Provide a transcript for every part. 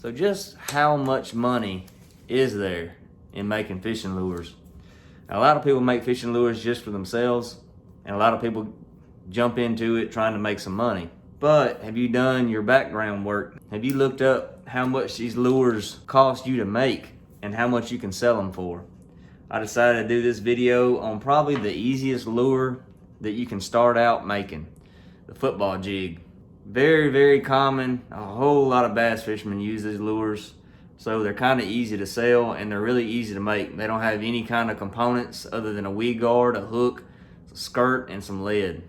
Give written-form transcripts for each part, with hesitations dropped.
So just how much money is there in making fishing lures? Now, a lot of people make fishing lures just for themselves, and a lot of people jump into it trying to make some money. But have you done your background work? Have you looked up how much these lures cost you to make and how much you can sell them for? I decided to do this video on probably the easiest lure that you can start out making, the football jig. Very, very common. A whole lot of bass fishermen use these lures. So they're kind of easy to sell and they're really easy to make. They don't have any kind of components other than a weed guard, a hook, a skirt, and some lead.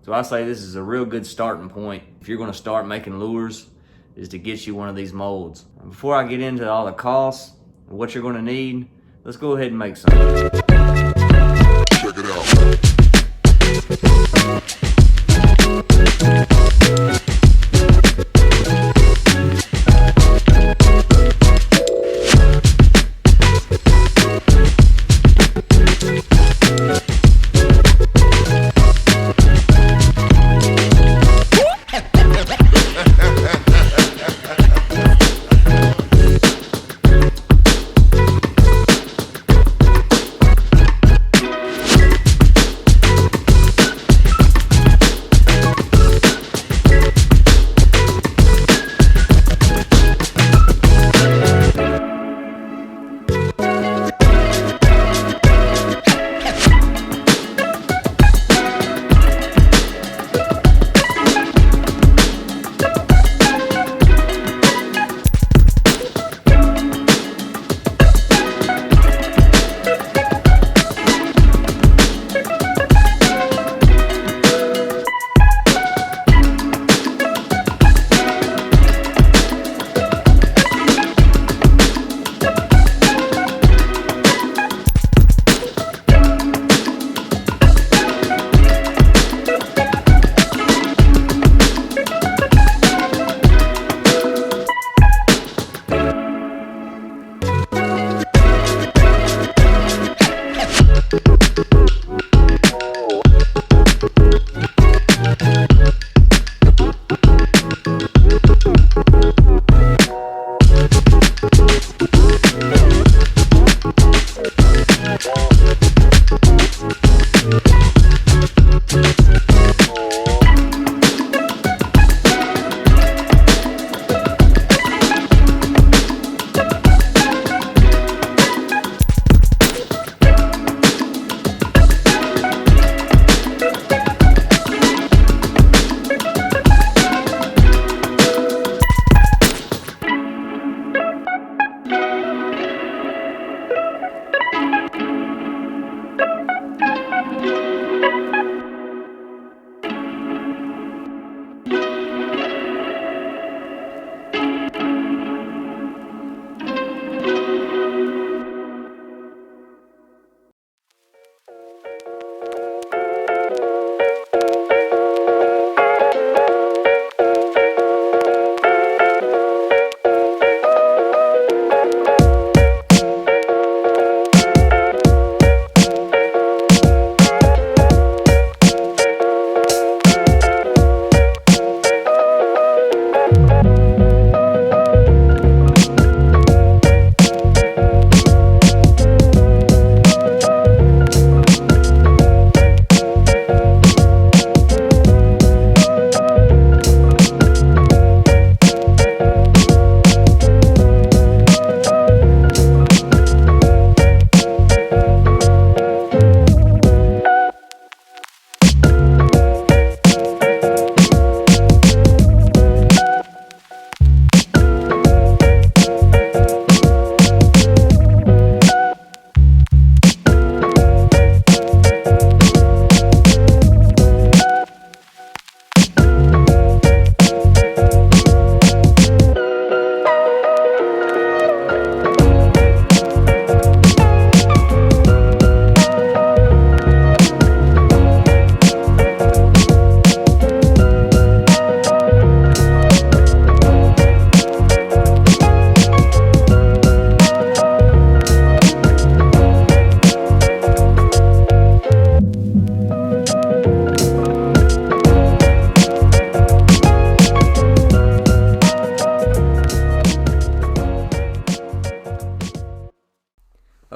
So I say this is a real good starting point if you're going to start making lures, is to get you one of these molds. Before I get into all the costs and what you're going to need, let's go ahead and make some. Check it out.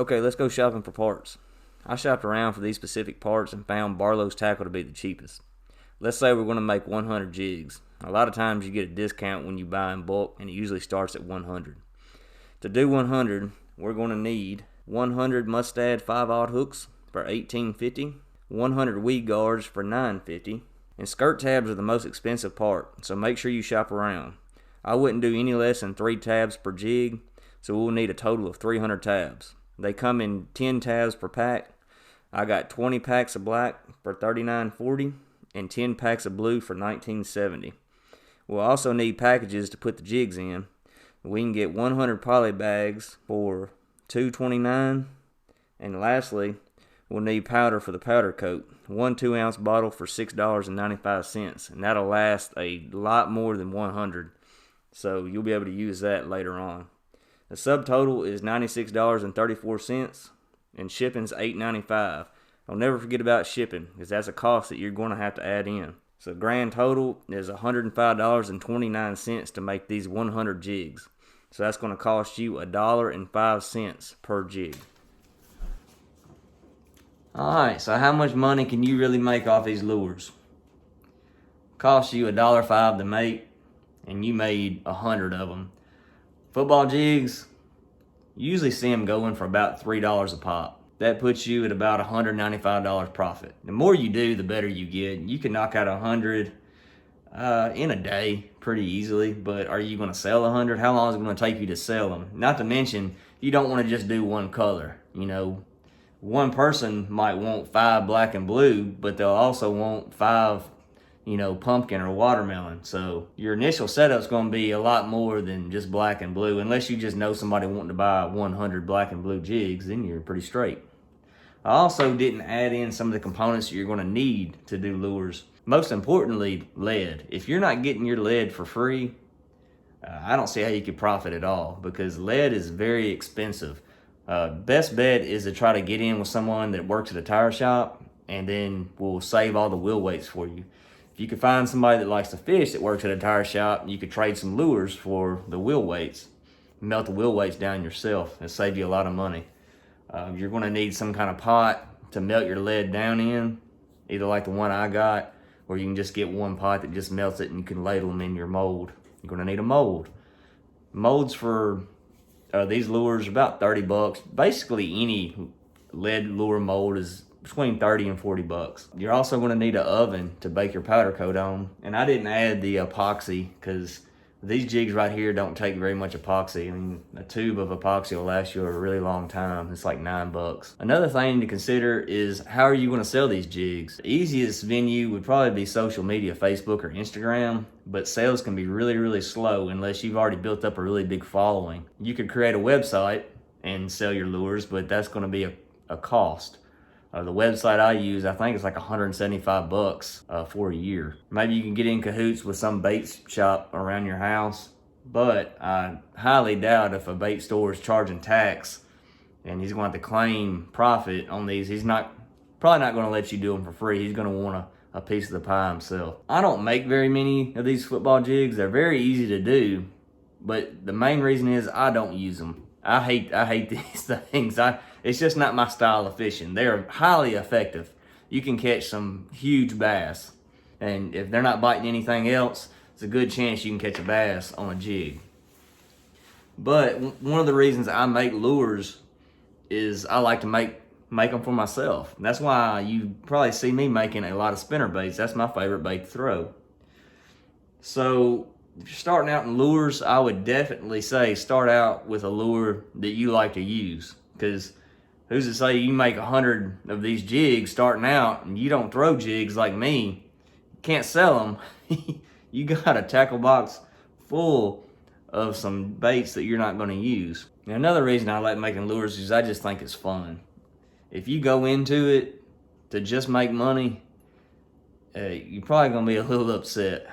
Okay, let's go shopping for parts. I shopped around for these specific parts and found Barlow's tackle to be the cheapest. Let's say we're going to make 100 jigs. A lot of times you get a discount when you buy in bulk, and it usually starts at 100. To do 100, we're going to need 100 Mustad 5/0 hooks for $18.50, 100 weed guards for $9.50, and skirt tabs are the most expensive part, so make sure you shop around. I wouldn't do any less than 3 tabs per jig, so we'll need a total of 300 tabs. They come in 10 tabs per pack. I got 20 packs of black for $39.40 and 10 packs of blue for $19.70. We'll also need packages to put the jigs in. We can get 100 poly bags for $2.29, and lastly, we'll need powder for the powder coat. 1 2-ounce bottle for $6.95, and that'll last a lot more than 100, so you'll be able to use that later on. The subtotal is $96.34, and shipping's $8.95. I'll never forget about shipping, because that's a cost that you're going to have to add in. So grand total is $105.29 to make these 100 jigs. So that's going to cost you $1.05 per jig. Alright, so how much money can you really make off these lures? Cost you $1.05 to make, and you made 100 of them. Football jigs, you usually see them going for about $3 a pop. That puts you at about $195 profit. The more you do, the better you get. You can knock out 100 in a day pretty easily, but are you going to sell 100? How long is it going to take you to sell them? Not to mention, you don't want to just do one color. You know, one person might want 5 black and blue, but they'll also want 5, pumpkin or watermelon. So your initial setup's going to be a lot more than just black and blue. Unless you just know somebody wanting to buy 100 black and blue jigs, then you're pretty straight. I also didn't add in some of the components that you're going to need to do lures. Most importantly, lead. If you're not getting your lead for free, I don't see how you could profit at all, because lead is very expensive. Best bet is to try to get in with someone that works at a tire shop, and then will save all the wheel weights for you. If you could find somebody that likes to fish that works at a tire shop, you could trade some lures for the wheel weights. Melt the wheel weights down yourself. It'll save you a lot of money. You're going to need some kind of pot to melt your lead down in, either like the one I got, or you can just get one pot that just melts it and you can ladle them in your mold. You're going to need a mold. Molds for these lures are about $30. Basically, any lead lure mold is between $30 and $40. You're also going to need an oven to bake your powder coat on. And I didn't add the epoxy because these jigs right here don't take very much epoxy. I mean, a tube of epoxy will last you a really long time. It's like $9. Another thing to consider is, how are you going to sell these jigs? The easiest venue would probably be social media, Facebook or Instagram, but sales can be really, really slow unless you've already built up a really big following. You could create a website and sell your lures, but that's going to be a cost. The website I use, I think it's like $175 for a year. Maybe you can get in cahoots with some bait shop around your house, but I highly doubt if a bait store is charging tax and he's going to have to claim profit on these. He's probably not going to let you do them for free. He's going to want a piece of the pie himself. I don't make very many of these football jigs. They're very easy to do, but the main reason is I don't use them. I hate these things. It's just not my style of fishing. They're highly effective. You can catch some huge bass, and if they're not biting anything else, it's a good chance you can catch a bass on a jig. But one of the reasons I make lures is I like to make them for myself. That's why you probably see me making a lot of spinner baits. That's my favorite bait to throw. So if you're starting out in lures, I would definitely say start out with a lure that you like to use, because who's to say you make 100 of these jigs starting out and you don't throw jigs like me, you can't sell them. You got a tackle box full of some baits that you're not going to use. Now, another reason I like making lures is I just think it's fun. If you go into it to just make money, you're probably going to be a little upset.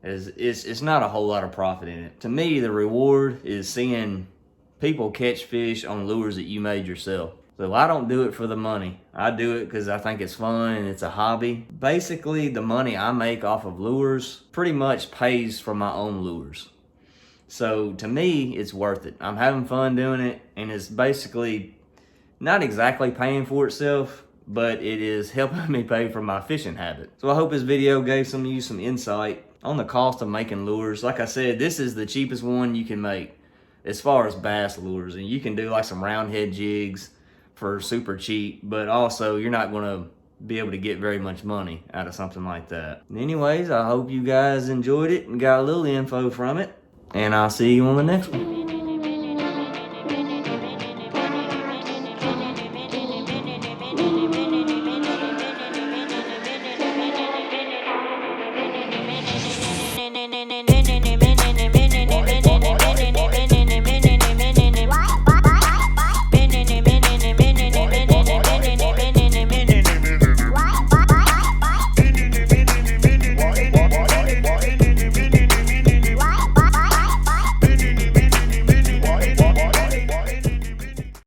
It's not a whole lot of profit in it. To me, the reward is seeing people catch fish on lures that you made yourself. So I don't do it for the money. I do it because I think it's fun and it's a hobby. Basically, the money I make off of lures pretty much pays for my own lures. So to me, it's worth it. I'm having fun doing it, and it's basically not exactly paying for itself, but it is helping me pay for my fishing habit. So I hope this video gave some of you some insight on the cost of making lures. Like I said, this is the cheapest one you can make as far as bass lures, and you can do like some round head jigs for super cheap, but also you're not gonna be able to get very much money out of something like that. Anyways, I hope you guys enjoyed it and got a little info from it, and I'll see you on the next one.